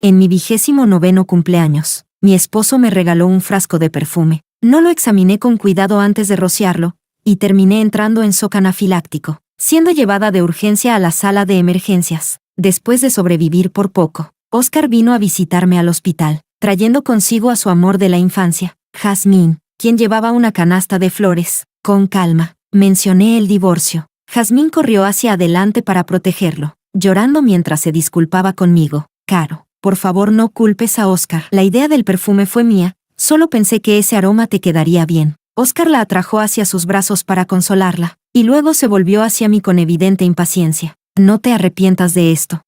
En mi 29º cumpleaños, mi esposo me regaló un frasco de perfume. No lo examiné con cuidado antes de rociarlo, y terminé entrando en shock anafiláctico, siendo llevada de urgencia a la sala de emergencias. Después de sobrevivir por poco, Oscar vino a visitarme al hospital, trayendo consigo a su amor de la infancia, Jazmín, quien llevaba una canasta de flores. Con calma, mencioné el divorcio. Jazmín corrió hacia adelante para protegerlo, llorando mientras se disculpaba conmigo. Caro, por favor no culpes a Oscar. La idea del perfume fue mía, solo pensé que ese aroma te quedaría bien. Oscar la atrajo hacia sus brazos para consolarla, y luego se volvió hacia mí con evidente impaciencia. No te arrepientas de esto.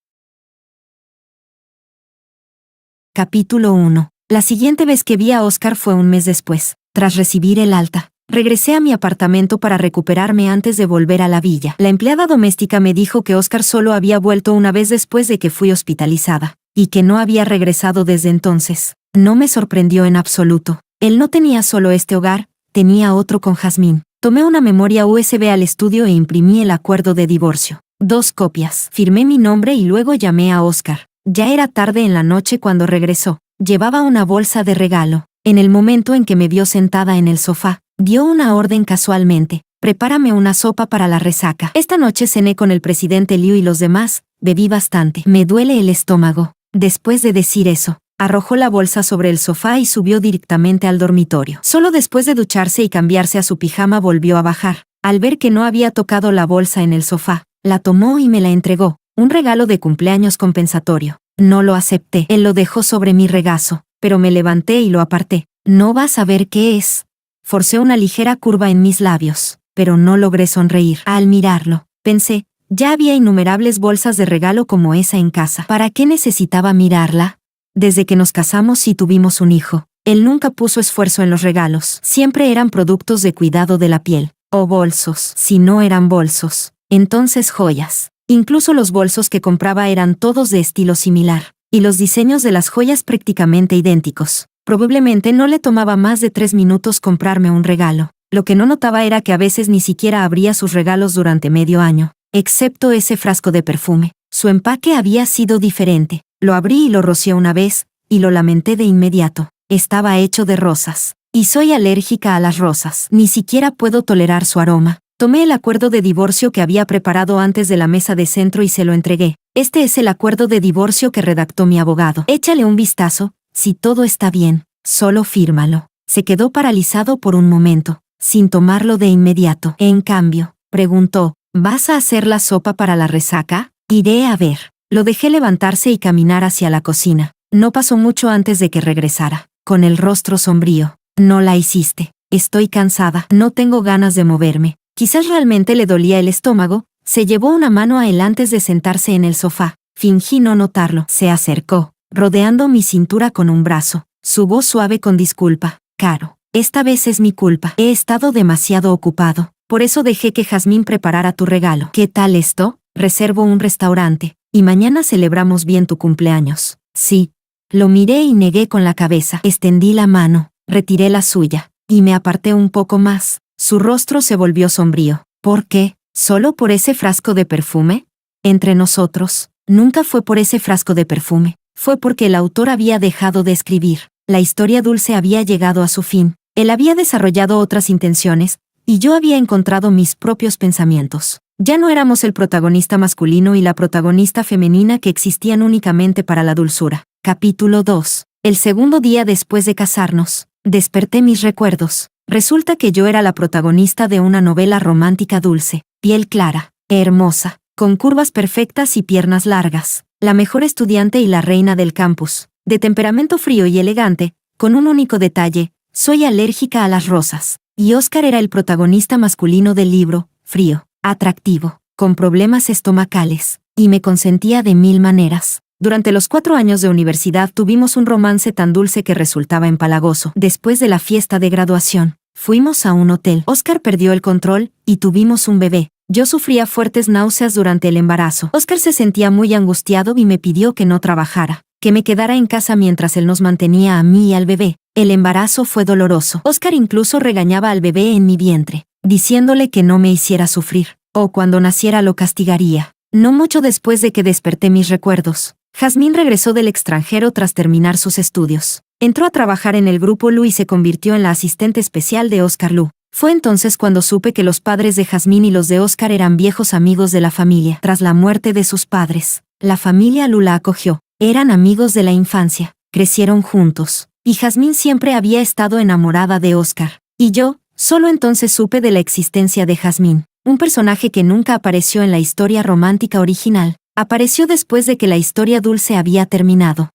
Capítulo 1. La siguiente vez que vi a Oscar fue un mes después. Tras recibir el alta, regresé a mi apartamento para recuperarme antes de volver a la villa. La empleada doméstica me dijo que Oscar solo había vuelto una vez después de que fui hospitalizada, y que no había regresado desde entonces. No me sorprendió en absoluto. Él no tenía solo este hogar, tenía otro con Jazmín. Tomé una memoria USB al estudio e imprimí el acuerdo de divorcio. 2 copias. Firmé mi nombre y luego llamé a Oscar. Ya era tarde en la noche cuando regresó. Llevaba una bolsa de regalo. En el momento en que me vio sentada en el sofá, dio una orden casualmente: prepárame una sopa para la resaca. Esta noche cené con el presidente Liu y los demás, bebí bastante. Me duele el estómago. Después de decir eso, arrojó la bolsa sobre el sofá y subió directamente al dormitorio. Solo después de ducharse y cambiarse a su pijama volvió a bajar. Al ver que no había tocado la bolsa en el sofá, la tomó y me la entregó. Un regalo de cumpleaños compensatorio. No lo acepté. Él lo dejó sobre mi regazo, pero me levanté y lo aparté. No vas a ver qué es. Forcé una ligera curva en mis labios, pero no logré sonreír. Al mirarlo, pensé, ya había innumerables bolsas de regalo como esa en casa. ¿Para qué necesitaba mirarla? Desde que nos casamos y tuvimos un hijo, él nunca puso esfuerzo en los regalos. Siempre eran productos de cuidado de la piel, o bolsos. Si no eran bolsos, entonces joyas. Incluso los bolsos que compraba eran todos de estilo similar, y los diseños de las joyas prácticamente idénticos. Probablemente no le tomaba más de 3 minutos comprarme un regalo. Lo que no notaba era que a veces ni siquiera abría sus regalos durante medio año, excepto ese frasco de perfume. Su empaque había sido diferente. Lo abrí y lo rocié una vez, y lo lamenté de inmediato. Estaba hecho de rosas, y soy alérgica a las rosas. Ni siquiera puedo tolerar su aroma. Tomé el acuerdo de divorcio que había preparado antes de la mesa de centro y se lo entregué. Este es el acuerdo de divorcio que redactó mi abogado. Échale un vistazo. Si todo está bien, solo fírmalo. Se quedó paralizado por un momento, sin tomarlo de inmediato. En cambio, preguntó, ¿vas a hacer la sopa para la resaca? Iré a ver. Lo dejé levantarse y caminar hacia la cocina. No pasó mucho antes de que regresara, con el rostro sombrío. No la hiciste. Estoy cansada. No tengo ganas de moverme. Quizás realmente le dolía el estómago. Se llevó una mano a él antes de sentarse en el sofá. Fingí no notarlo. Se acercó, rodeando mi cintura con un brazo. Su voz suave con disculpa. Caro, esta vez es mi culpa. He estado demasiado ocupado. Por eso dejé que Jazmín preparara tu regalo. ¿Qué tal esto? Reservo un restaurante, y mañana celebramos bien tu cumpleaños. Sí. Lo miré y negué con la cabeza. Extendí la mano, retiré la suya, y me aparté un poco más. Su rostro se volvió sombrío. ¿Por qué? ¿Solo por ese frasco de perfume? Entre nosotros, nunca fue por ese frasco de perfume. Fue porque el autor había dejado de escribir. La historia dulce había llegado a su fin. Él había desarrollado otras intenciones, y yo había encontrado mis propios pensamientos. Ya no éramos el protagonista masculino y la protagonista femenina que existían únicamente para la dulzura. Capítulo 2. El segundo día después de casarnos, desperté mis recuerdos. Resulta que yo era la protagonista de una novela romántica dulce, piel clara, hermosa, con curvas perfectas y piernas largas, la mejor estudiante y la reina del campus, de temperamento frío y elegante, con un único detalle: soy alérgica a las rosas. Y Oscar era el protagonista masculino del libro, frío, atractivo, con problemas estomacales, y me consentía de 1000 maneras. Durante los 4 años de universidad tuvimos un romance tan dulce que resultaba empalagoso. Después de la fiesta de graduación, fuimos a un hotel. Oscar perdió el control, y tuvimos un bebé. Yo sufría fuertes náuseas durante el embarazo. Oscar se sentía muy angustiado y me pidió que no trabajara, que me quedara en casa mientras él nos mantenía a mí y al bebé. El embarazo fue doloroso. Oscar incluso regañaba al bebé en mi vientre, diciéndole que no me hiciera sufrir, o cuando naciera lo castigaría. No mucho después de que desperté mis recuerdos, Jazmín regresó del extranjero tras terminar sus estudios. Entró a trabajar en el Grupo Lu y se convirtió en la asistente especial de Oscar Lu. Fue entonces cuando supe que los padres de Jazmín y los de Oscar eran viejos amigos de la familia. Tras la muerte de sus padres, la familia Lu la acogió. Eran amigos de la infancia, crecieron juntos, y Jazmín siempre había estado enamorada de Oscar. Y yo, solo entonces supe de la existencia de Jazmín, un personaje que nunca apareció en la historia romántica original. Apareció después de que la historia dulce había terminado.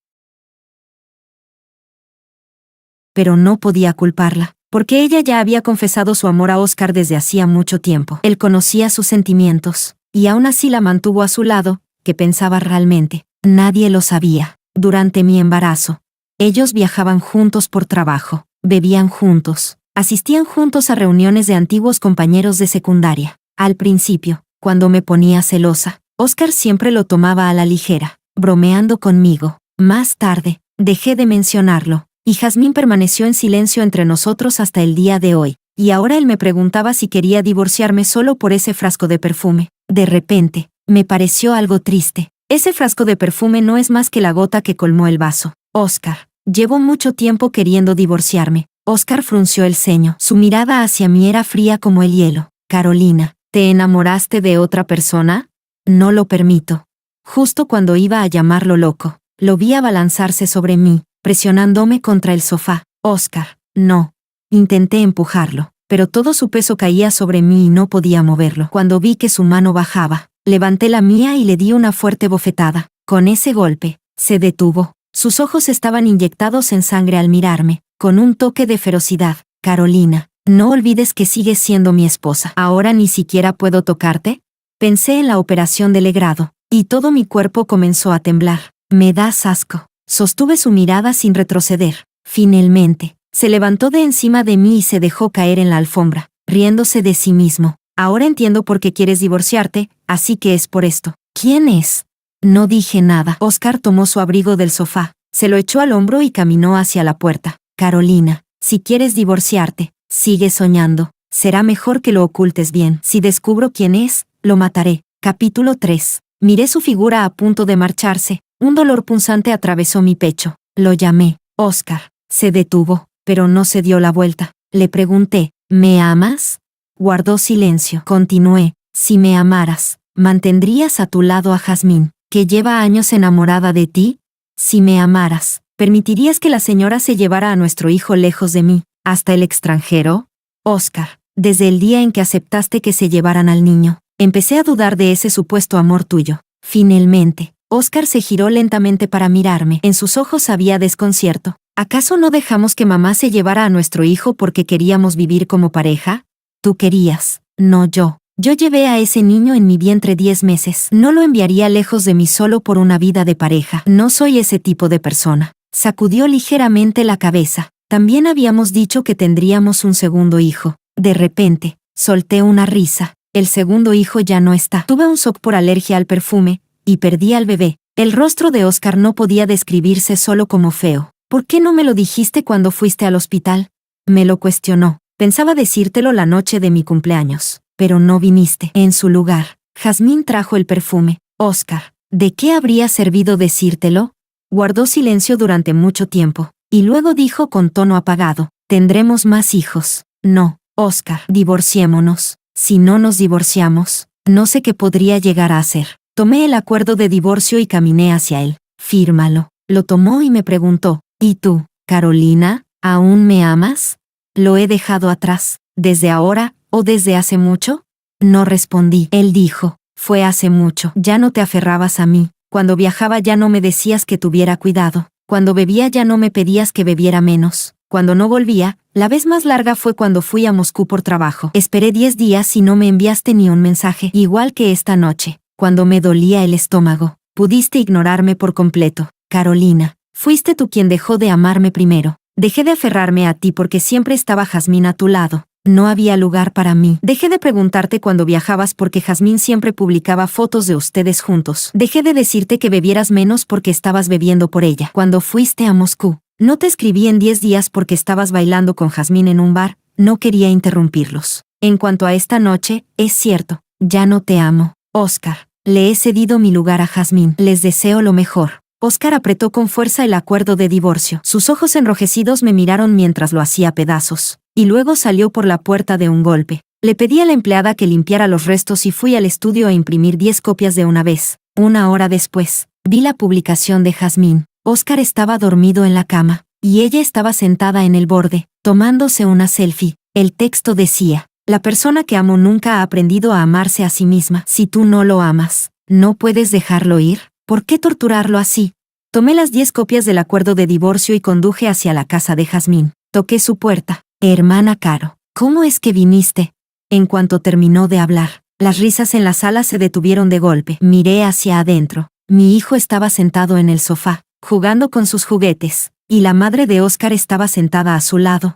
Pero no podía culparla, porque ella ya había confesado su amor a Oscar desde hacía mucho tiempo. Él conocía sus sentimientos, y aún así la mantuvo a su lado. ¿Qué pensaba realmente? Nadie lo sabía. Durante mi embarazo, ellos viajaban juntos por trabajo, bebían juntos, asistían juntos a reuniones de antiguos compañeros de secundaria. Al principio, cuando me ponía celosa, Oscar siempre lo tomaba a la ligera, bromeando conmigo. Más tarde, dejé de mencionarlo, y Jazmín permaneció en silencio entre nosotros hasta el día de hoy, y ahora él me preguntaba si quería divorciarme solo por ese frasco de perfume. De repente, me pareció algo triste. Ese frasco de perfume no es más que la gota que colmó el vaso. Oscar, llevo mucho tiempo queriendo divorciarme. Oscar frunció el ceño. Su mirada hacia mí era fría como el hielo. Carolina, ¿te enamoraste de otra persona? No lo permito. Justo cuando iba a llamarlo loco, lo vi abalanzarse sobre mí, presionándome contra el sofá. Oscar, no. Intenté empujarlo, pero todo su peso caía sobre mí y no podía moverlo. Cuando vi que su mano bajaba, levanté la mía y le di una fuerte bofetada. Con ese golpe, se detuvo. Sus ojos estaban inyectados en sangre al mirarme, con un toque de ferocidad. Carolina, no olvides que sigues siendo mi esposa. ¿Ahora ni siquiera puedo tocarte? Pensé en la operación de legrado, y todo mi cuerpo comenzó a temblar. Me das asco. Sostuve su mirada sin retroceder. Finalmente, se levantó de encima de mí y se dejó caer en la alfombra, riéndose de sí mismo. Ahora entiendo por qué quieres divorciarte, así que es por esto. ¿Quién es? No dije nada. Oscar tomó su abrigo del sofá, se lo echó al hombro y caminó hacia la puerta. Carolina, si quieres divorciarte, sigue soñando. Será mejor que lo ocultes bien. Si descubro quién es, lo mataré. Capítulo 3. Miré su figura a punto de marcharse. Un dolor punzante atravesó mi pecho. Lo llamé. Oscar. Se detuvo, pero no se dio la vuelta. Le pregunté, ¿me amas? Guardó silencio. Continué, si me amaras, ¿mantendrías a tu lado a Jazmín, que lleva años enamorada de ti? Si me amaras, ¿permitirías que la señora se llevara a nuestro hijo lejos de mí, hasta el extranjero? Oscar, desde el día en que aceptaste que se llevaran al niño, empecé a dudar de ese supuesto amor tuyo. Finalmente, Oscar se giró lentamente para mirarme. En sus ojos había desconcierto. ¿Acaso no dejamos que mamá se llevara a nuestro hijo porque queríamos vivir como pareja? Tú querías, no yo. Yo llevé a ese niño en mi vientre 10 meses. No lo enviaría lejos de mí solo por una vida de pareja. No soy ese tipo de persona. Sacudió ligeramente la cabeza. También habíamos dicho que tendríamos un segundo hijo. De repente, solté una risa. El segundo hijo ya no está. Tuve un shock por alergia al perfume, y perdí al bebé. El rostro de Oscar no podía describirse solo como feo. ¿Por qué no me lo dijiste cuando fuiste al hospital? Me lo cuestionó. Pensaba decírtelo la noche de mi cumpleaños, pero no viniste. En su lugar, Jazmín trajo el perfume. Oscar, ¿de qué habría servido decírtelo? Guardó silencio durante mucho tiempo, y luego dijo con tono apagado, tendremos más hijos. No, Oscar, divorciémonos. Si no nos divorciamos, no sé qué podría llegar a hacer. Tomé el acuerdo de divorcio y caminé hacia él. Fírmalo. Lo tomó y me preguntó, ¿y tú, Carolina, aún me amas? Lo he dejado atrás. ¿Desde ahora, o desde hace mucho? No respondí. Él dijo, fue hace mucho. Ya no te aferrabas a mí. Cuando viajaba ya no me decías que tuviera cuidado. Cuando bebía ya no me pedías que bebiera menos. Cuando no volvía, la vez más larga fue cuando fui a Moscú por trabajo. Esperé 10 días y no me enviaste ni un mensaje. Igual que esta noche, cuando me dolía el estómago. Pudiste ignorarme por completo. Carolina, fuiste tú quien dejó de amarme primero. Dejé de aferrarme a ti porque siempre estaba Jazmín a tu lado. No había lugar para mí. Dejé de preguntarte cuando viajabas porque Jazmín siempre publicaba fotos de ustedes juntos. Dejé de decirte que bebieras menos porque estabas bebiendo por ella. Cuando fuiste a Moscú, no te escribí en 10 días porque estabas bailando con Jazmín en un bar. No quería interrumpirlos. En cuanto a esta noche, es cierto, ya no te amo. Oscar, le he cedido mi lugar a Jazmín. Les deseo lo mejor. Oscar apretó con fuerza el acuerdo de divorcio. Sus ojos enrojecidos me miraron mientras lo hacía pedazos, y luego salió por la puerta de un golpe. Le pedí a la empleada que limpiara los restos y fui al estudio a imprimir 10 copias de una vez. Una hora después, vi la publicación de Jazmín. Oscar estaba dormido en la cama, y ella estaba sentada en el borde, tomándose una selfie. El texto decía: la persona que amo nunca ha aprendido a amarse a sí misma. Si tú no lo amas, ¿no puedes dejarlo ir? ¿Por qué torturarlo así? Tomé las 10 copias del acuerdo de divorcio y conduje hacia la casa de Jazmín. Toqué su puerta. Hermana Caro, ¿cómo es que viniste? En cuanto terminó de hablar, las risas en la sala se detuvieron de golpe. Miré hacia adentro. Mi hijo estaba sentado en el sofá, jugando con sus juguetes, y la madre de Oscar estaba sentada a su lado.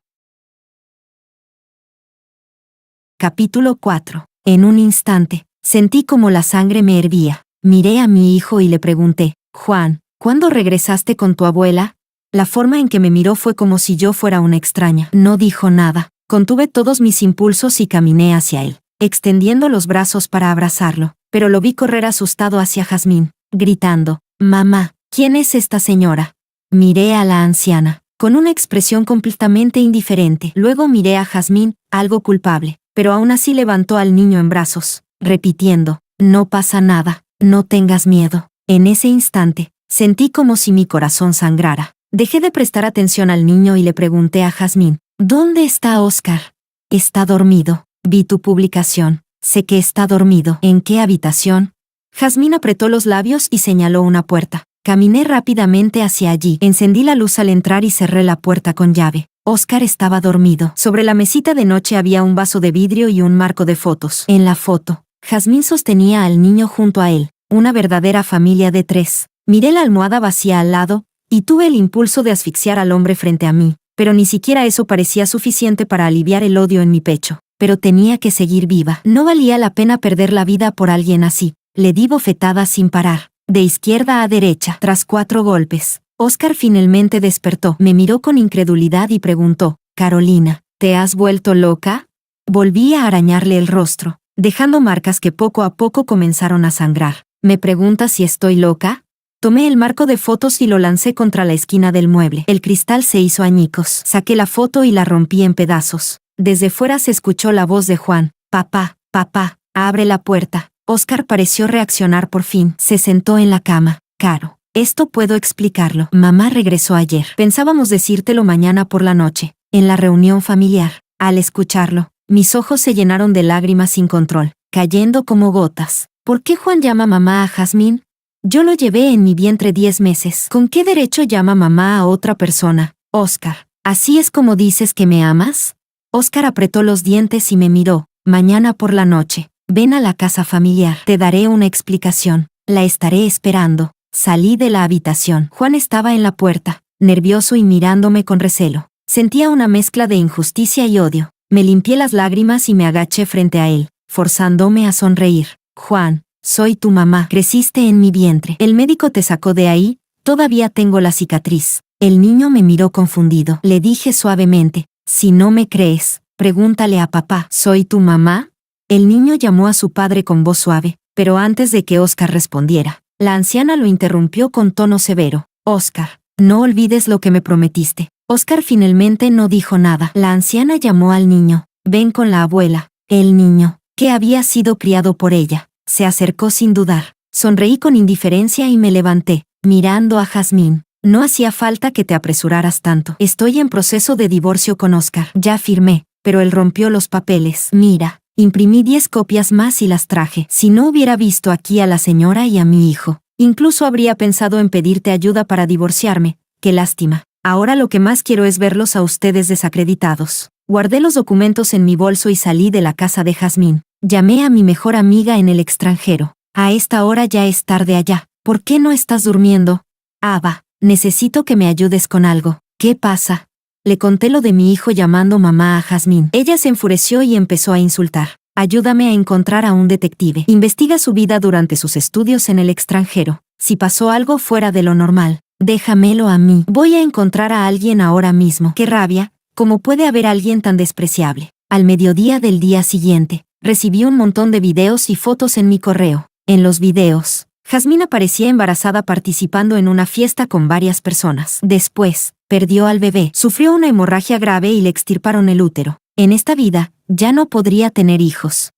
Capítulo 4. En un instante, sentí como la sangre me hervía. Miré a mi hijo y le pregunté: Juan, ¿cuándo regresaste con tu abuela? La forma en que me miró fue como si yo fuera una extraña. No dijo nada. Contuve todos mis impulsos y caminé hacia él, extendiendo los brazos para abrazarlo, pero lo vi correr asustado hacia Jazmín, gritando: Mamá, ¿quién es esta señora? Miré a la anciana, con una expresión completamente indiferente. Luego miré a Jazmín, algo culpable, pero aún así levantó al niño en brazos, repitiendo: No pasa nada, no tengas miedo. En ese instante, sentí como si mi corazón sangrara. Dejé de prestar atención al niño y le pregunté a Jazmín: ¿Dónde está Oscar? Está dormido. Vi tu publicación. Sé que está dormido. ¿En qué habitación? Jazmín apretó los labios y señaló una puerta. Caminé rápidamente hacia allí. Encendí la luz al entrar y cerré la puerta con llave. Oscar estaba dormido. Sobre la mesita de noche había un vaso de vidrio y un marco de fotos. En la foto, Jazmín sostenía al niño junto a él. Una verdadera familia de 3. Miré la almohada vacía al lado, y tuve el impulso de asfixiar al hombre frente a mí, pero ni siquiera eso parecía suficiente para aliviar el odio en mi pecho. Pero tenía que seguir viva. No valía la pena perder la vida por alguien así. Le di bofetadas sin parar, de izquierda a derecha. Tras 4 golpes, Oscar finalmente despertó. Me miró con incredulidad y preguntó: Carolina, ¿te has vuelto loca? Volví a arañarle el rostro, dejando marcas que poco a poco comenzaron a sangrar. ¿Me preguntas si estoy loca? Tomé el marco de fotos y lo lancé contra la esquina del mueble. El cristal se hizo añicos. Saqué la foto y la rompí en pedazos. Desde fuera se escuchó la voz de Juan: Papá, papá, abre la puerta. Oscar pareció reaccionar por fin. Se sentó en la cama. Caro, esto puedo explicarlo. Mamá regresó ayer. Pensábamos decírtelo mañana por la noche, en la reunión familiar. Al escucharlo, mis ojos se llenaron de lágrimas sin control, cayendo como gotas. ¿Por qué Juan llama mamá a Jazmín? Yo lo llevé en mi vientre 10 meses. ¿Con qué derecho llama mamá a otra persona? Oscar, ¿así es como dices que me amas? Oscar apretó los dientes y me miró. Mañana por la noche, ven a la casa familiar. Te daré una explicación. La estaré esperando. Salí de la habitación. Juan estaba en la puerta, nervioso y mirándome con recelo. Sentía una mezcla de injusticia y odio. Me limpié las lágrimas y me agaché frente a él, forzándome a sonreír. Juan, soy tu mamá. Creciste en mi vientre. El médico te sacó de ahí. Todavía tengo la cicatriz. El niño me miró confundido. Le dije suavemente: si no me crees, pregúntale a papá. ¿Soy tu mamá? El niño llamó a su padre con voz suave, pero antes de que Oscar respondiera, la anciana lo interrumpió con tono severo. Oscar, no olvides lo que me prometiste. Oscar finalmente no dijo nada. La anciana llamó al niño. Ven con la abuela. El niño, que había sido criado por ella, se acercó sin dudar. Sonreí con indiferencia y me levanté, mirando a Jazmín. No hacía falta que te apresuraras tanto. Estoy en proceso de divorcio con Oscar. Ya firmé, pero él rompió los papeles. Mira, imprimí 10 copias más y las traje. Si no hubiera visto aquí a la señora y a mi hijo, incluso habría pensado en pedirte ayuda para divorciarme. Qué lástima. Ahora lo que más quiero es verlos a ustedes desacreditados. Guardé los documentos en mi bolso y salí de la casa de Jazmín. Llamé a mi mejor amiga en el extranjero. A esta hora ya es tarde allá. ¿Por qué no estás durmiendo? Ava, necesito que me ayudes con algo. ¿Qué pasa? Le conté lo de mi hijo llamando mamá a Jazmín. Ella se enfureció y empezó a insultar. Ayúdame a encontrar a un detective. Investiga su vida durante sus estudios en el extranjero. Si pasó algo fuera de lo normal, déjamelo a mí. Voy a encontrar a alguien ahora mismo. ¡Qué rabia! ¿Cómo puede haber alguien tan despreciable? Al mediodía del día siguiente, recibí un montón de videos y fotos en mi correo. En los videos, Jazmín aparecía embarazada participando en una fiesta con varias personas. Después, perdió al bebé, sufrió una hemorragia grave y le extirparon el útero. En esta vida, ya no podría tener hijos.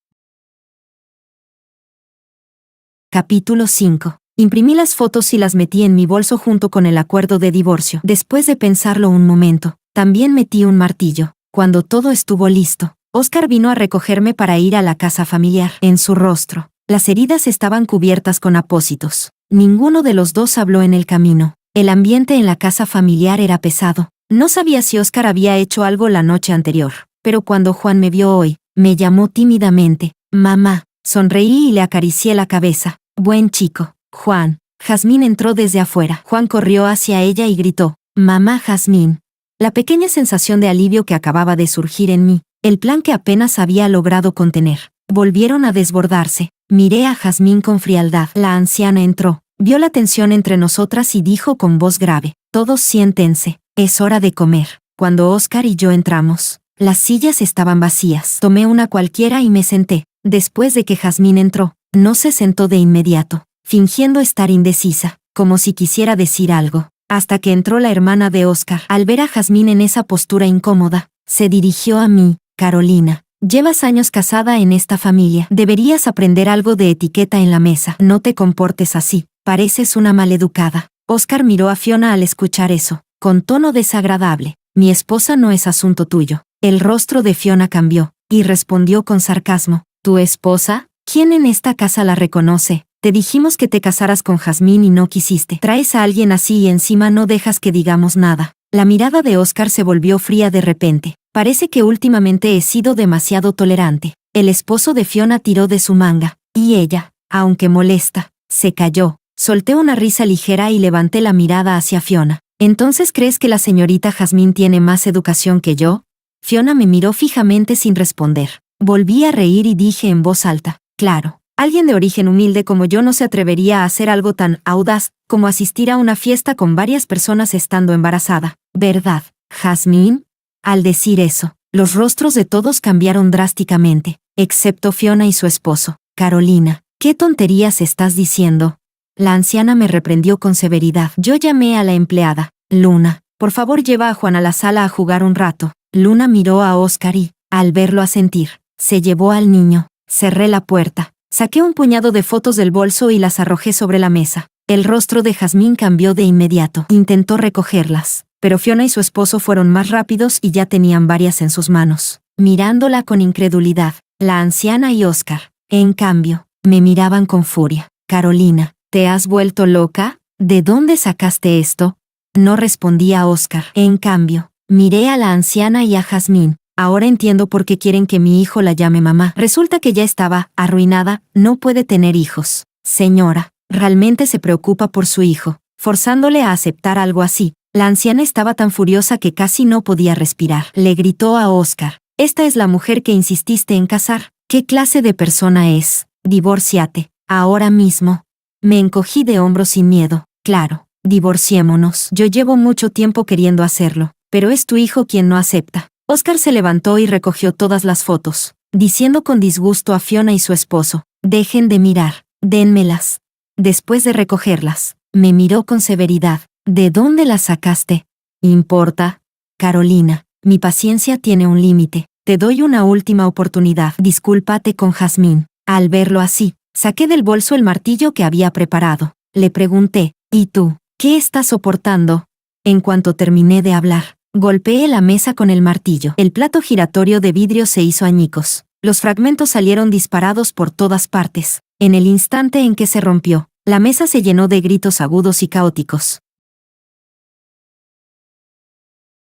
Capítulo 5. Imprimí las fotos y las metí en mi bolso junto con el acuerdo de divorcio. Después de pensarlo un momento, también metí un martillo. Cuando todo estuvo listo, Oscar vino a recogerme para ir a la casa familiar. En su rostro, las heridas estaban cubiertas con apósitos. Ninguno de los dos habló en el camino. El ambiente en la casa familiar era pesado. No sabía si Oscar había hecho algo la noche anterior, pero cuando Juan me vio hoy, me llamó tímidamente. Mamá. Sonreí y le acaricié la cabeza. Buen chico, Juan. Jazmín entró desde afuera. Juan corrió hacia ella y gritó, «Mamá Jazmín». La pequeña sensación de alivio que acababa de surgir en mí, el plan que apenas había logrado contener, volvieron a desbordarse. Miré a Jazmín con frialdad. La anciana entró, vio la tensión entre nosotras y dijo con voz grave, «Todos siéntense, es hora de comer». Cuando Oscar y yo entramos, las sillas estaban vacías. Tomé una cualquiera y me senté. Después de que Jazmín entró, no se sentó de inmediato, fingiendo estar indecisa, como si quisiera decir algo, hasta que entró la hermana de Oscar. Al ver a Jazmín en esa postura incómoda, se dirigió a mí. «Carolina, llevas años casada en esta familia. Deberías aprender algo de etiqueta en la mesa. No te comportes así, pareces una maleducada». Oscar miró a Fiona al escuchar eso, con tono desagradable. «Mi esposa no es asunto tuyo». El rostro de Fiona cambió, y respondió con sarcasmo, «¿Tu esposa? ¿Quién en esta casa la reconoce? Te dijimos que te casaras con Jazmín y no quisiste. Traes a alguien así y encima no dejas que digamos nada». La mirada de Oscar se volvió fría de repente. «Parece que últimamente he sido demasiado tolerante». El esposo de Fiona tiró de su manga, y ella, aunque molesta, se calló. Solté una risa ligera y levanté la mirada hacia Fiona. «¿Entonces crees que la señorita Jazmín tiene más educación que yo?» Fiona me miró fijamente sin responder. Volví a reír y dije en voz alta, «Claro, alguien de origen humilde como yo no se atrevería a hacer algo tan audaz como asistir a una fiesta con varias personas estando embarazada, ¿verdad, Jazmín?» Al decir eso, los rostros de todos cambiaron drásticamente, excepto Fiona y su esposo. «Carolina, ¿qué tonterías estás diciendo?» La anciana me reprendió con severidad. Yo llamé a la empleada. «Luna, por favor lleva a Juan a la sala a jugar un rato». Luna miró a Oscar y, al verlo asentir, se llevó al niño. Cerré la puerta, saqué un puñado de fotos del bolso y las arrojé sobre la mesa. El rostro de Jazmín cambió de inmediato. Intentó recogerlas, pero Fiona y su esposo fueron más rápidos y ya tenían varias en sus manos. Mirándola con incredulidad, la anciana y Oscar, en cambio, me miraban con furia. «Carolina, ¿te has vuelto loca? ¿De dónde sacaste esto?» No respondía Oscar. En cambio, miré a la anciana y a Jazmín. «Ahora entiendo por qué quieren que mi hijo la llame mamá. Resulta que ya estaba arruinada, no puede tener hijos. Señora, realmente se preocupa por su hijo, forzándole a aceptar algo así». La anciana estaba tan furiosa que casi no podía respirar. Le gritó a Oscar, «Esta es la mujer que insististe en casar. ¿Qué clase de persona es? Divórciate, ahora mismo». Me encogí de hombros sin miedo. «Claro, divorciémonos. Yo llevo mucho tiempo queriendo hacerlo, pero es tu hijo quien no acepta». Oscar se levantó y recogió todas las fotos, diciendo con disgusto a Fiona y su esposo, «Dejen de mirar, dénmelas». Después de recogerlas, me miró con severidad. «¿De dónde las sacaste? ¿Importa? Carolina, mi paciencia tiene un límite. Te doy una última oportunidad. Discúlpate con Jazmín». Al verlo así, saqué del bolso el martillo que había preparado. Le pregunté, «¿Y tú, qué estás soportando?» En cuanto terminé de hablar, golpeé la mesa con el martillo. El plato giratorio de vidrio se hizo añicos. Los fragmentos salieron disparados por todas partes. En el instante en que se rompió, la mesa se llenó de gritos agudos y caóticos.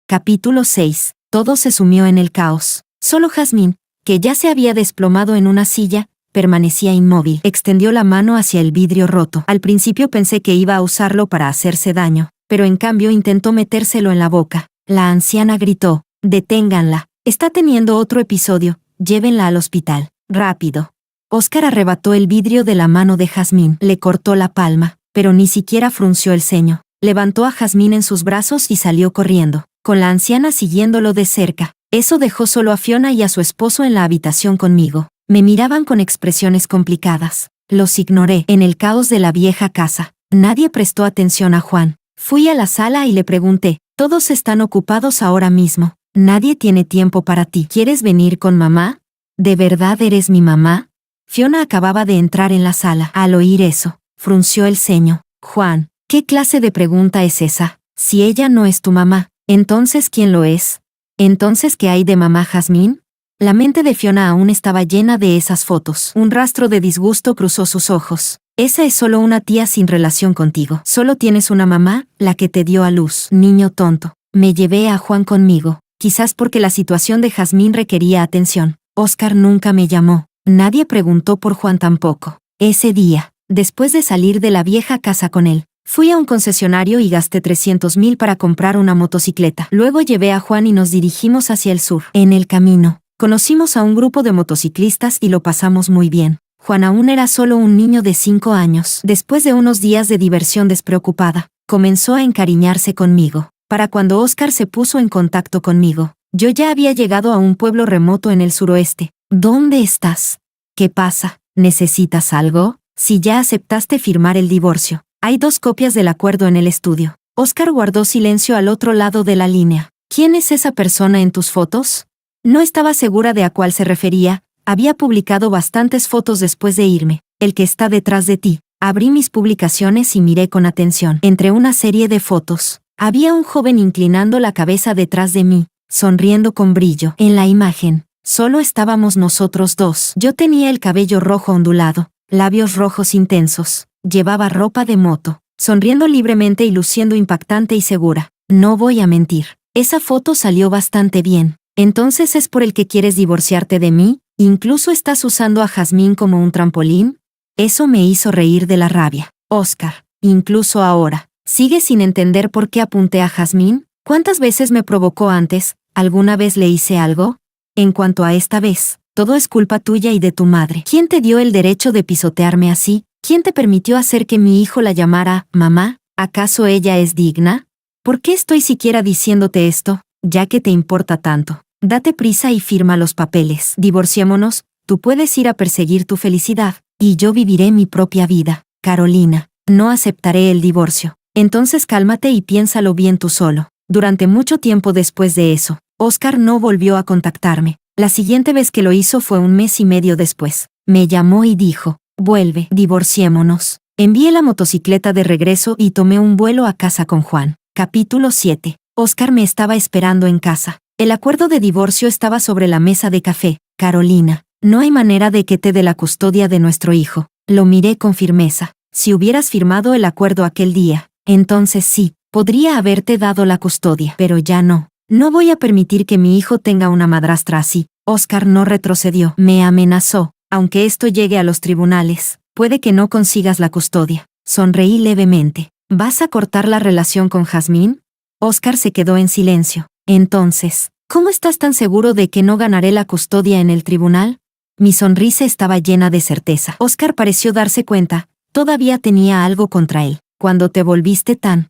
Capítulo 6. Todo se sumió en el caos. Solo Jazmín, que ya se había desplomado en una silla, permanecía inmóvil. Extendió la mano hacia el vidrio roto. Al principio pensé que iba a usarlo para hacerse daño, pero en cambio intentó metérselo en la boca. La anciana gritó, «Deténganla, está teniendo otro episodio, llévenla al hospital, rápido». Oscar arrebató el vidrio de la mano de Jazmín. Le cortó la palma, pero ni siquiera frunció el ceño. Levantó a Jazmín en sus brazos y salió corriendo, con la anciana siguiéndolo de cerca. Eso dejó solo a Fiona y a su esposo en la habitación conmigo. Me miraban con expresiones complicadas. Los ignoré. En el caos de la vieja casa, nadie prestó atención a Juan. Fui a la sala y le pregunté, todos están ocupados ahora mismo. Nadie tiene tiempo para ti. ¿Quieres venir con mamá? ¿De verdad eres mi mamá? Fiona acababa de entrar en la sala. Al oír eso, frunció el ceño. Juan, ¿qué clase de pregunta es esa? Si ella no es tu mamá, ¿entonces quién lo es? ¿Entonces qué hay de mamá Jazmín? La mente de Fiona aún estaba llena de esas fotos. Un rastro de disgusto cruzó sus ojos. Esa es solo una tía sin relación contigo. Solo tienes una mamá, la que te dio a luz. Niño tonto. Me llevé a Juan conmigo, quizás porque la situación de Jazmín requería atención. Óscar nunca me llamó. Nadie preguntó por Juan tampoco. Ese día, después de salir de la vieja casa con él, fui a un concesionario y gasté 300,000 para comprar una motocicleta. Luego llevé a Juan y nos dirigimos hacia el sur. En el camino, conocimos a un grupo de motociclistas y lo pasamos muy bien. Juan aún era solo un niño de 5 años. Después de unos días de diversión despreocupada, comenzó a encariñarse conmigo. Para cuando Óscar se puso en contacto conmigo, yo ya había llegado a un pueblo remoto en el suroeste. ¿Dónde estás? ¿Qué pasa? ¿Necesitas algo? Si ya aceptaste firmar el divorcio, hay 2 copias del acuerdo en el estudio. Óscar guardó silencio al otro lado de la línea. ¿Quién es esa persona en tus fotos? No estaba segura de a cuál se refería. Había publicado bastantes fotos después de irme. El que está detrás de ti. Abrí mis publicaciones y miré con atención. Entre una serie de fotos, había un joven inclinando la cabeza detrás de mí, sonriendo con brillo. En la imagen, solo estábamos nosotros 2. Yo tenía el cabello rojo ondulado, labios rojos intensos, llevaba ropa de moto, sonriendo libremente y luciendo impactante y segura. No voy a mentir, esa foto salió bastante bien. ¿Entonces es por el que quieres divorciarte de mí? ¿Incluso estás usando a Jazmín como un trampolín? Eso me hizo reír de la rabia. Óscar, incluso ahora, ¿sigues sin entender por qué apunté a Jazmín? ¿Cuántas veces me provocó antes? ¿Alguna vez le hice algo? En cuanto a esta vez, todo es culpa tuya y de tu madre. ¿Quién te dio el derecho de pisotearme así? ¿Quién te permitió hacer que mi hijo la llamara mamá? ¿Acaso ella es digna? ¿Por qué estoy siquiera diciéndote esto, ya que te importa tanto? Date prisa y firma los papeles. Divorciémonos, tú puedes ir a perseguir tu felicidad, y yo viviré mi propia vida. Carolina, no aceptaré el divorcio. Entonces cálmate y piénsalo bien tú solo. Durante mucho tiempo después de eso, Óscar no volvió a contactarme. La siguiente vez que lo hizo fue 1 mes y medio después. Me llamó y dijo, vuelve, divorciémonos. Envié la motocicleta de regreso y tomé un vuelo a casa con Juan. Capítulo 7. Óscar me estaba esperando en casa. El acuerdo de divorcio estaba sobre la mesa de café. Carolina, no hay manera de que te dé la custodia de nuestro hijo. Lo miré con firmeza. Si hubieras firmado el acuerdo aquel día, entonces sí, podría haberte dado la custodia. Pero ya no. No voy a permitir que mi hijo tenga una madrastra así. Óscar no retrocedió. Me amenazó. Aunque esto llegue a los tribunales, puede que no consigas la custodia. Sonreí levemente. ¿Vas a cortar la relación con Jazmín? Óscar se quedó en silencio. Entonces, ¿cómo estás tan seguro de que no ganaré la custodia en el tribunal? Mi sonrisa estaba llena de certeza. Óscar pareció darse cuenta, todavía tenía algo contra él. Cuando te volviste tan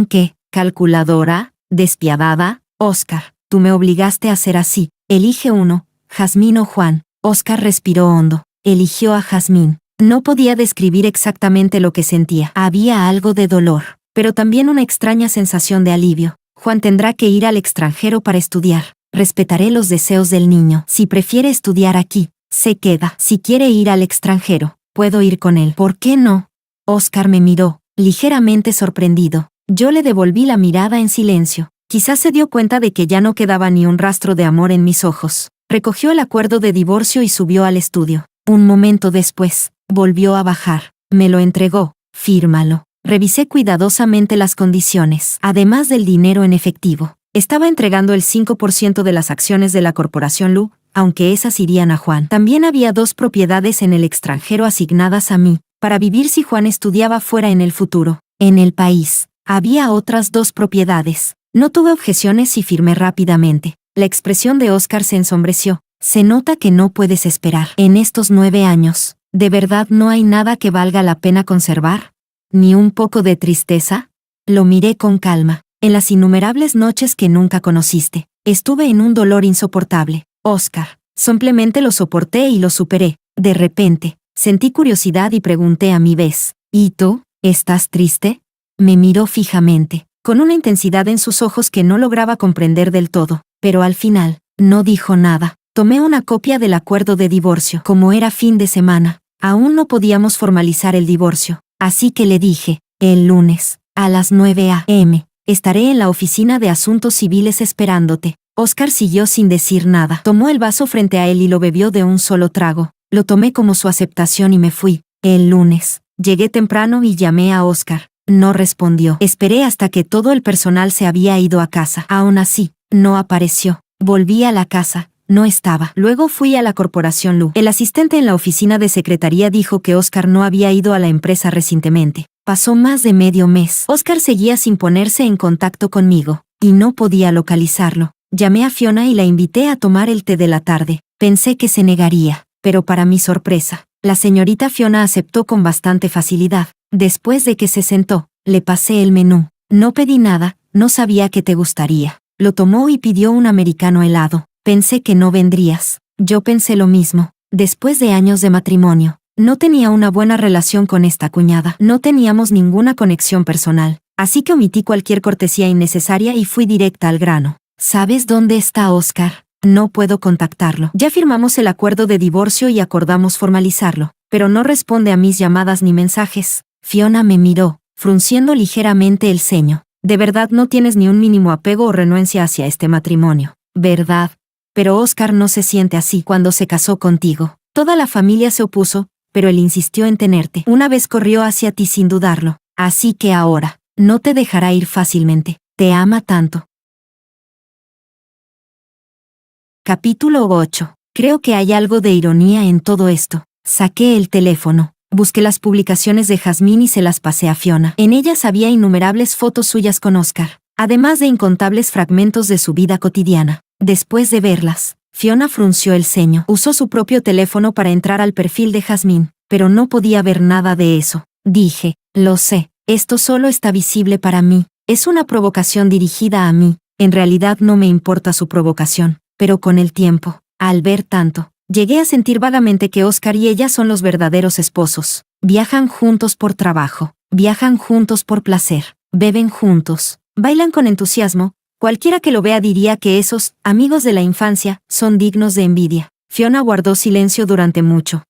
¿qué? ¿Calculadora? ¿Despiadada? Óscar, tú me obligaste a ser así. Elige uno, Jazmín o Juan. Óscar respiró hondo. Eligió a Jazmín. No podía describir exactamente lo que sentía. Había algo de dolor, pero también una extraña sensación de alivio. Juan tendrá que ir al extranjero para estudiar. Respetaré los deseos del niño. Si prefiere estudiar aquí, se queda. Si quiere ir al extranjero, puedo ir con él. ¿Por qué no? Óscar me miró, ligeramente sorprendido. Yo le devolví la mirada en silencio. Quizás se dio cuenta de que ya no quedaba ni un rastro de amor en mis ojos. Recogió el acuerdo de divorcio y subió al estudio. Un momento después, volvió a bajar. Me lo entregó. Fírmalo. Revisé cuidadosamente las condiciones. Además del dinero en efectivo, estaba entregando el 5% de las acciones de la corporación Lu, aunque esas irían a Juan. También había 2 propiedades en el extranjero asignadas a mí, para vivir si Juan estudiaba fuera en el futuro. En el país, había otras 2 propiedades. No tuve objeciones y firmé rápidamente. La expresión de Óscar se ensombreció. Se nota que no puedes esperar. En estos 9 años, ¿de verdad no hay nada que valga la pena conservar? ¿Ni un poco de tristeza? Lo miré con calma. En las innumerables noches que nunca conociste, estuve en un dolor insoportable. Óscar, simplemente lo soporté y lo superé. De repente, Sentí curiosidad y pregunté a mi vez, ¿y tú? ¿Estás triste? Me miró fijamente, con una intensidad en sus ojos que no lograba comprender del todo, pero al final, no dijo nada. Tomé una copia del acuerdo de divorcio. Como era fin de semana, aún no podíamos formalizar el divorcio, así que le dije, el lunes, a las 9 a.m., estaré en la oficina de asuntos civiles esperándote. Oscar siguió sin decir nada. Tomó el vaso frente a él y lo bebió de un solo trago. Lo tomé como su aceptación y me fui. El lunes, llegué temprano y llamé a Oscar. No respondió. Esperé hasta que todo el personal se había ido a casa. Aún así, no apareció. Volví a la casa. No estaba. Luego fui a la corporación Lu. El asistente en la oficina de secretaría dijo que Oscar no había ido a la empresa recientemente. Pasó más de medio mes. Oscar seguía sin ponerse en contacto conmigo, y no podía localizarlo. Llamé a Fiona y la invité a tomar el té de la tarde. Pensé que se negaría, pero para mi sorpresa, la señorita Fiona aceptó con bastante facilidad. Después de que se sentó, le pasé el menú. No pedí nada, no sabía que te gustaría. Lo tomó y pidió un americano helado. Pensé que no vendrías. Yo pensé lo mismo. Después de años de matrimonio, no tenía una buena relación con esta cuñada. No teníamos ninguna conexión personal. Así que omití cualquier cortesía innecesaria y fui directa al grano. ¿Sabes dónde está Oscar? No puedo contactarlo. Ya firmamos el acuerdo de divorcio y acordamos formalizarlo, pero no responde a mis llamadas ni mensajes. Fiona me miró, frunciendo ligeramente el ceño. De verdad no tienes ni un mínimo apego o renuencia hacia este matrimonio, ¿verdad? Pero Oscar no se siente así cuando se casó contigo. Toda la familia se opuso, pero él insistió en tenerte. Una vez corrió hacia ti sin dudarlo. Así que ahora, no te dejará ir fácilmente. Te ama tanto. Capítulo 8. Creo que hay algo de ironía en todo esto. Saqué el teléfono, busqué las publicaciones de Jazmín y se las pasé a Fiona. En ellas había innumerables fotos suyas con Oscar, además de incontables fragmentos de su vida cotidiana. Después de verlas, Fiona frunció el ceño. Usó su propio teléfono para entrar al perfil de Jazmín, pero no podía ver nada de eso. Dije, lo sé, esto solo está visible para mí. Es una provocación dirigida a mí. En realidad no me importa su provocación. Pero con el tiempo, al ver tanto, llegué a sentir vagamente que Oscar y ella son los verdaderos esposos. Viajan juntos por trabajo, viajan juntos por placer, beben juntos, bailan con entusiasmo. Cualquiera que lo vea diría que esos amigos de la infancia son dignos de envidia. Fiona guardó silencio durante mucho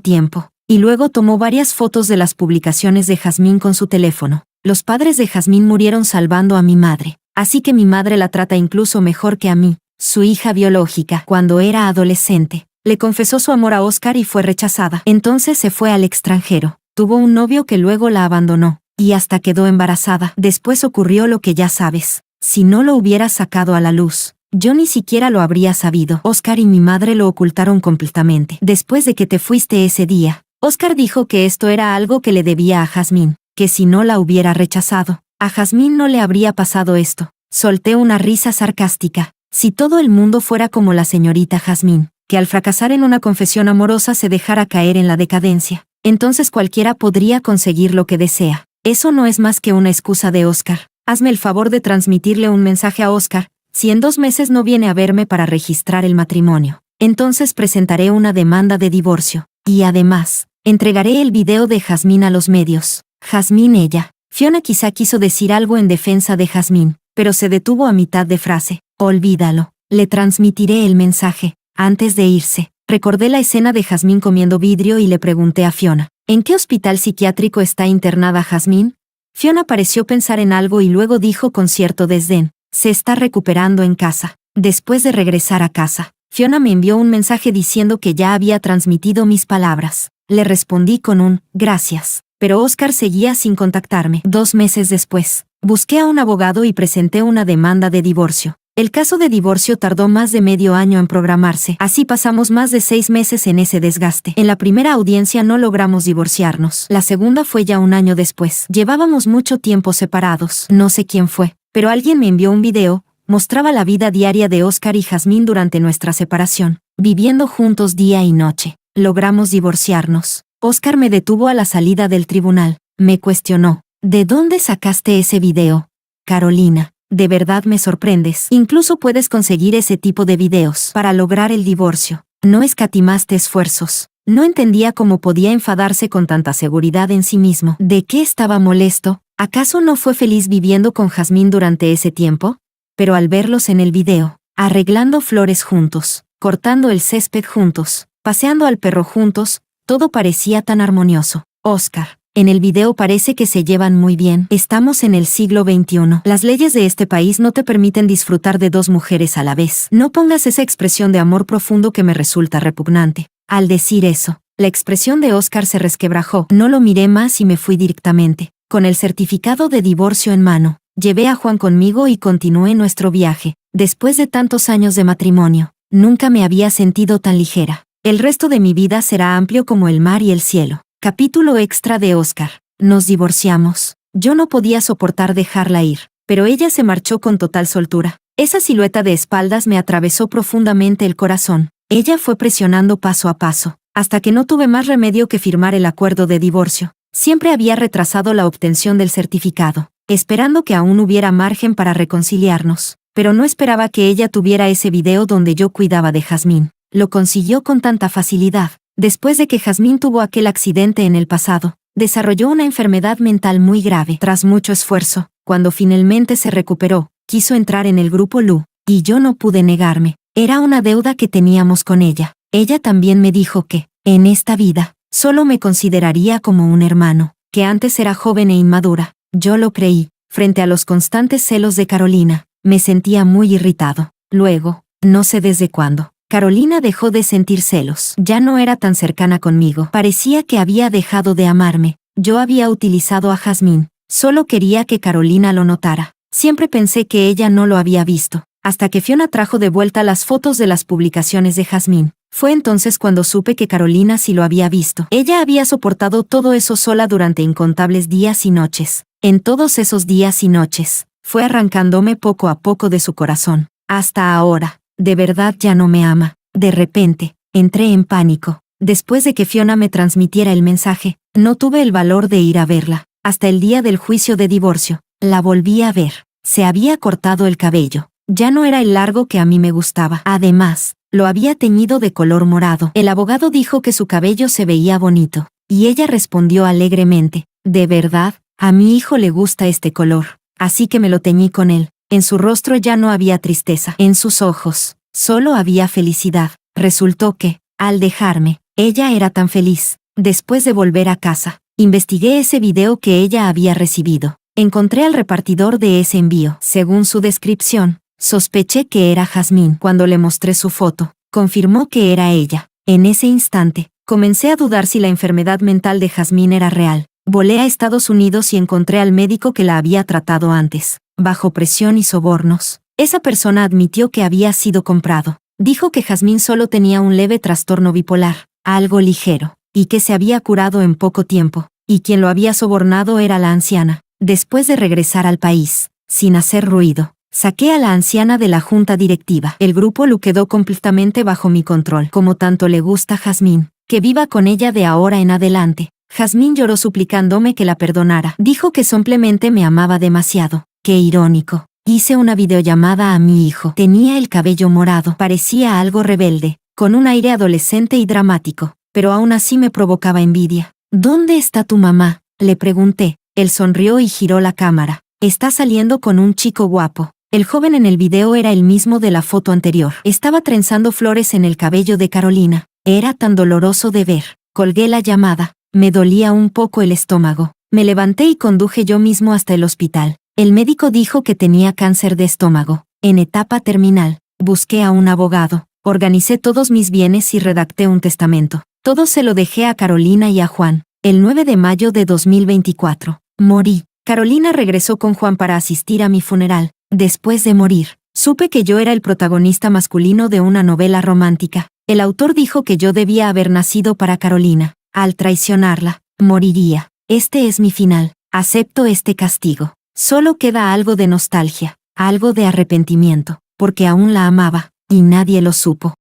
tiempo, y luego tomó varias fotos de las publicaciones de Jazmín con su teléfono. Los padres de Jazmín murieron salvando a mi madre, así que mi madre la trata incluso mejor que a mí. Su hija biológica, cuando era adolescente, le confesó su amor a Oscar y fue rechazada. Entonces se fue al extranjero. Tuvo un novio que luego la abandonó, y hasta quedó embarazada. Después ocurrió lo que ya sabes. Si no lo hubiera sacado a la luz, yo ni siquiera lo habría sabido. Oscar y mi madre lo ocultaron completamente. Después de que te fuiste ese día, Oscar dijo que esto era algo que le debía a Jazmín, que si no la hubiera rechazado, a Jazmín no le habría pasado esto. Solté una risa sarcástica. Si todo el mundo fuera como la señorita Jazmín, que al fracasar en una confesión amorosa se dejara caer en la decadencia, entonces cualquiera podría conseguir lo que desea. Eso no es más que una excusa de Oscar. Hazme el favor de transmitirle un mensaje a Oscar. Si en 2 meses no viene a verme para registrar el matrimonio, entonces presentaré una demanda de divorcio. Y además, entregaré el video de Jazmín a los medios. Jazmín ella. Fiona quizá quiso decir algo en defensa de Jazmín, pero se detuvo a mitad de frase. Olvídalo. Le transmitiré el mensaje. Antes de irse, recordé la escena de Jazmín comiendo vidrio y le pregunté a Fiona, ¿en qué hospital psiquiátrico está internada Jazmín? Fiona pareció pensar en algo y luego dijo con cierto desdén, se está recuperando en casa. Después de regresar a casa, Fiona me envió un mensaje diciendo que ya había transmitido mis palabras. Le respondí con un gracias, pero Oscar seguía sin contactarme. 2 meses después, busqué a un abogado y presenté una demanda de divorcio. El caso de divorcio tardó más de medio año en programarse, así pasamos más de 6 meses en ese desgaste. En la primera audiencia no logramos divorciarnos. La segunda fue ya 1 año después. Llevábamos mucho tiempo separados. No sé quién fue, pero alguien me envió un video. Mostraba la vida diaria de Oscar y Jazmín durante nuestra separación, viviendo juntos día y noche. Logramos divorciarnos. Oscar me detuvo a la salida del tribunal. Me cuestionó, ¿de dónde sacaste ese video? Carolina. De verdad me sorprendes. Incluso puedes conseguir ese tipo de videos para lograr el divorcio. No escatimaste esfuerzos. No entendía cómo podía enfadarse con tanta seguridad en sí mismo. ¿De qué estaba molesto? ¿Acaso no fue feliz viviendo con Jazmín durante ese tiempo? Pero al verlos en el video, arreglando flores juntos, cortando el césped juntos, paseando al perro juntos, todo parecía tan armonioso. Oscar, en el video parece que se llevan muy bien. Estamos en el siglo XXI. Las leyes de este país no te permiten disfrutar de dos mujeres a la vez. No pongas esa expresión de amor profundo que me resulta repugnante. Al decir eso, la expresión de Oscar se resquebrajó. No lo miré más y me fui directamente. Con el certificado de divorcio en mano, llevé a Juan conmigo y continué nuestro viaje. Después de tantos años de matrimonio, nunca me había sentido tan ligera. El resto de mi vida será amplio como el mar y el cielo. Capítulo extra de Oscar. Nos divorciamos. Yo no podía soportar dejarla ir, pero ella se marchó con total soltura. Esa silueta de espaldas me atravesó profundamente el corazón. Ella fue presionando paso a paso, hasta que no tuve más remedio que firmar el acuerdo de divorcio. Siempre había retrasado la obtención del certificado, esperando que aún hubiera margen para reconciliarnos, pero no esperaba que ella tuviera ese video donde yo cuidaba de Jazmín. Lo consiguió con tanta facilidad. Después de que Jazmín tuvo aquel accidente en el pasado, desarrolló una enfermedad mental muy grave. Tras mucho esfuerzo, cuando finalmente se recuperó, quiso entrar en el grupo Lu, y yo no pude negarme. Era una deuda que teníamos con ella. Ella también me dijo que, en esta vida, solo me consideraría como un hermano, que antes era joven e inmadura. Yo lo creí. Frente a los constantes celos de Carolina, me sentía muy irritado. Luego, no sé desde cuándo, Carolina dejó de sentir celos. Ya no era tan cercana conmigo. Parecía que había dejado de amarme. Yo había utilizado a Jazmín. Solo quería que Carolina lo notara. Siempre pensé que ella no lo había visto, hasta que Fiona trajo de vuelta las fotos de las publicaciones de Jazmín. Fue entonces cuando supe que Carolina sí lo había visto. Ella había soportado todo eso sola durante incontables días y noches. En todos esos días y noches, fue arrancándome poco a poco de su corazón. Hasta ahora, de verdad ya no me ama. De repente, entré en pánico. Después de que Fiona me transmitiera el mensaje, no tuve el valor de ir a verla. Hasta el día del juicio de divorcio, la volví a ver. Se había cortado el cabello. Ya no era el largo que a mí me gustaba. Además, lo había teñido de color morado. El abogado dijo que su cabello se veía bonito, y ella respondió alegremente: «De verdad, a mi hijo le gusta este color, así que me lo teñí con él». En su rostro ya no había tristeza. En sus ojos, solo había felicidad. Resultó que, al dejarme, ella era tan feliz. Después de volver a casa, investigué ese video que ella había recibido. Encontré al repartidor de ese envío. Según su descripción, sospeché que era Jazmín. Cuando le mostré su foto, confirmó que era ella. En ese instante, comencé a dudar si la enfermedad mental de Jazmín era real. Volé a Estados Unidos y encontré al médico que la había tratado antes. Bajo presión y sobornos, esa persona admitió que había sido comprado. Dijo que Jazmín solo tenía un leve trastorno bipolar, algo ligero, y que se había curado en poco tiempo, y quien lo había sobornado era la anciana. Después de regresar al país, sin hacer ruido, saqué a la anciana de la junta directiva. El grupo Lu quedó completamente bajo mi control. Como tanto le gusta a Jazmín, que viva con ella de ahora en adelante. Jazmín lloró suplicándome que la perdonara. Dijo que simplemente me amaba demasiado. Qué irónico. Hice una videollamada a mi hijo. Tenía el cabello morado. Parecía algo rebelde, con un aire adolescente y dramático, pero aún así me provocaba envidia. «¿Dónde está tu mamá?», le pregunté. Él sonrió y giró la cámara. «Está saliendo con un chico guapo». El joven en el video era el mismo de la foto anterior. Estaba trenzando flores en el cabello de Carolina. Era tan doloroso de ver. Colgué la llamada. Me dolía un poco el estómago. Me levanté y conduje yo mismo hasta el hospital. El médico dijo que tenía cáncer de estómago, en etapa terminal. Busqué a un abogado, organicé todos mis bienes y redacté un testamento. Todo se lo dejé a Carolina y a Juan. El 9 de mayo de 2024, morí. Carolina regresó con Juan para asistir a mi funeral. Después de morir, supe que yo era el protagonista masculino de una novela romántica. El autor dijo que yo debía haber nacido para Carolina. Al traicionarla, moriría. Este es mi final. Acepto este castigo. Solo queda algo de nostalgia, algo de arrepentimiento, porque aún la amaba, y nadie lo supo.